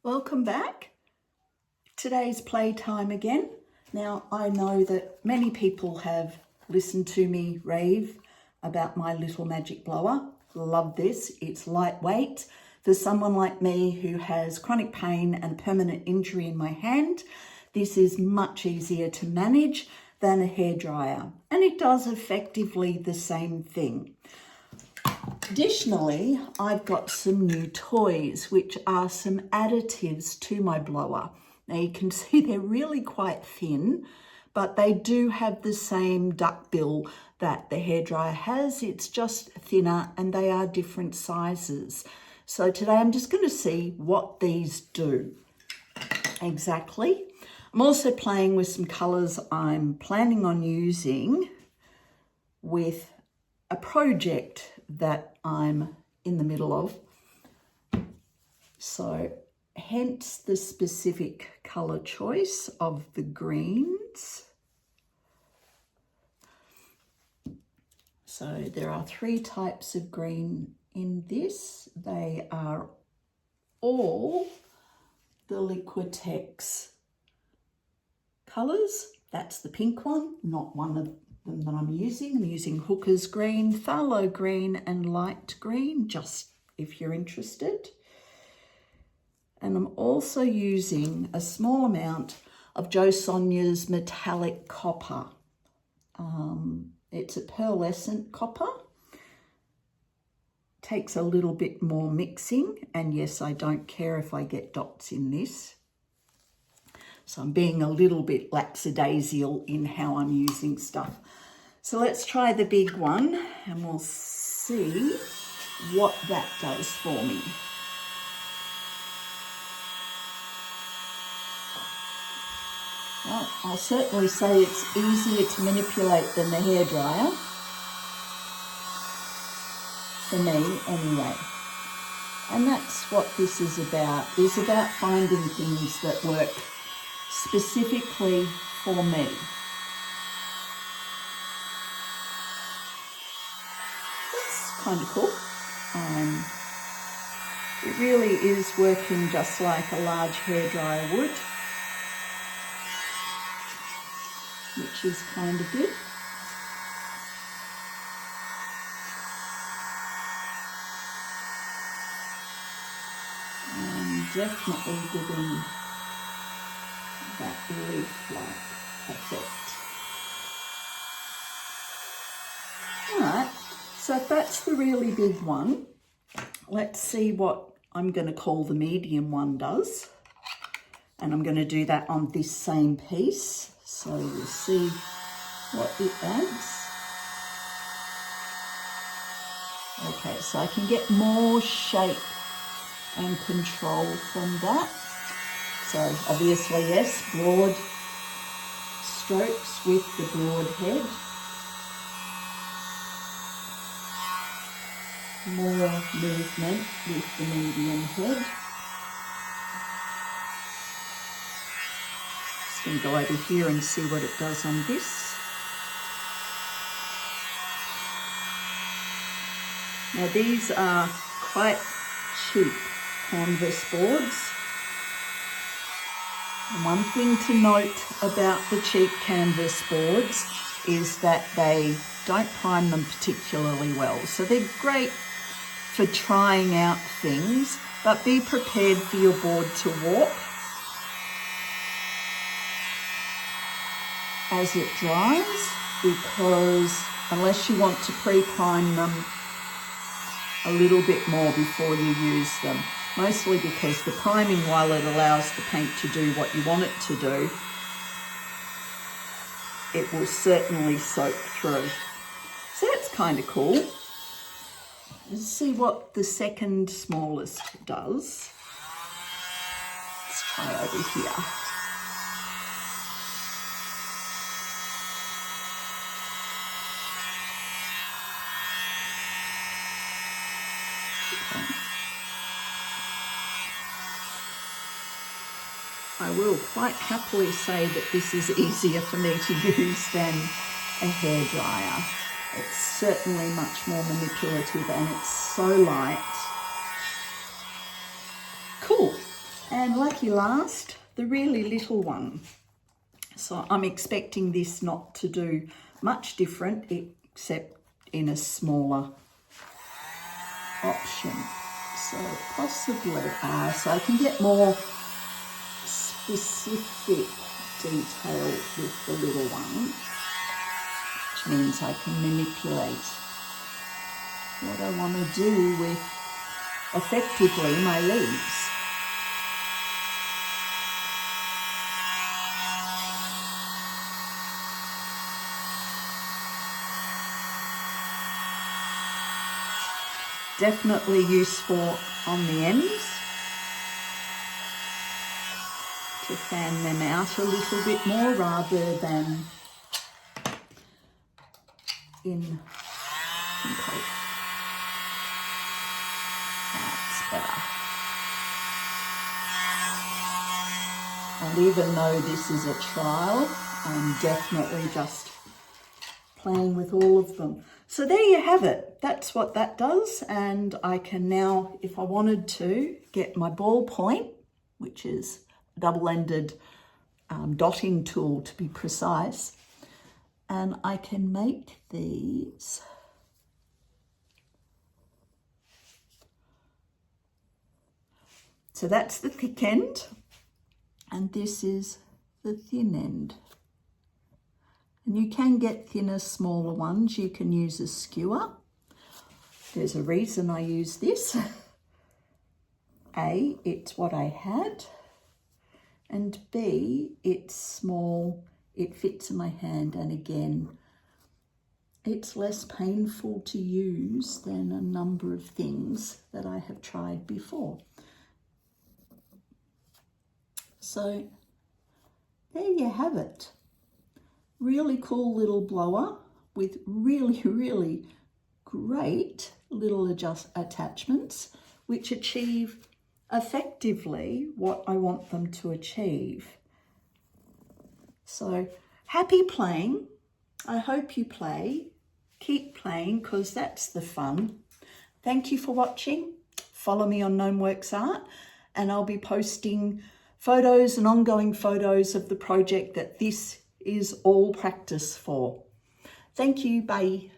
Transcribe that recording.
Welcome back. Today's playtime again. Now, I know that many people have listened to me rave about my little magic blower. Love this. It's lightweight. For someone like me who has chronic pain and permanent injury in my hand, this is much easier to manage than a hairdryer, and it does effectively the same thing. Additionally, I've got some new toys, which are some additives to my blower. Now you can see they're really quite thin, but they do have the same duck bill that the hairdryer has. It's just thinner and they are different sizes. So today I'm just going to see what these do exactly. I'm also playing with some colours I'm planning on using with a project that I'm in the middle of. So hence the specific colour choice of the greens. So there are 3 types of green in this. They are all the Liquitex colours. That's the pink one, not one of them that I'm using. I'm using Hooker's Green, Phthalo Green and Light Green, just if you're interested. And I'm also using a small amount of Jo Sonja's Metallic Copper. It's a pearlescent copper. Takes a little bit more mixing, and yes, I don't care if I get dots in this. So I'm being a little bit lackadaisical in how I'm using stuff. So let's try the big one and we'll see what that does for me. Well, I'll certainly say it's easier to manipulate than the hairdryer. For me, anyway. And that's what this is about. It's about finding things that work specifically for me. That's kind of cool. It really is working just like a large hairdryer would, which is kind of good. Definitely giving that leaf-like effect. Alright, so if that's the really big one, let's see what I'm going to call the medium one does. And I'm going to do that on this same piece. So we'll see what it adds. Okay, so I can get more shape and control from that. So obviously, yes, broad strokes with the broad head. More movement with the medium head. Just going to go over here and see what it does on this. Now these are quite cheap canvas boards. And one thing to note about the cheap canvas boards is that they don't prime them particularly well. So they're great for trying out things, but be prepared for your board to warp as it dries, because unless you want to pre-prime them a little bit more before you use them, mostly because the priming, while it allows the paint to do what you want it to do, it will certainly soak through. So that's kind of cool. Let's see what the second smallest does. Let's try over here. I will quite happily say that this is easier for me to use than a hairdryer. It's certainly much more manipulative and it's so light. Cool. And lucky last, the really little one. So I'm expecting this not to do much different except in a smaller option. So possibly, so I can get more specific detail with the little one, which means I can manipulate what I want to do with effectively my leaves. Definitely useful on the ends to fan them out a little bit more rather than in coat. That's better. And even though this is a trial, I'm definitely just playing with all of them. So there you have it. That's what that does. And I can now, if I wanted to, get my ballpoint, which is a double-ended dotting tool to be precise, and I can make these so that's the thick end and this is the thin end. And you can get thinner, smaller ones. You can use a skewer. There's a reason I use this. A, it's what I had. And B, it's small. It fits in my hand. And again, it's less painful to use than a number of things that I have tried before. So there you have it. Really cool little blower with really, really great little attachments which achieve effectively what I want them to achieve. So happy playing. I hope you play. Keep playing because that's the fun. Thank you for watching. Follow me on Gnomeworks Art and I'll be posting photos and ongoing photos of the project that this is all practice for. Thank you. Bye.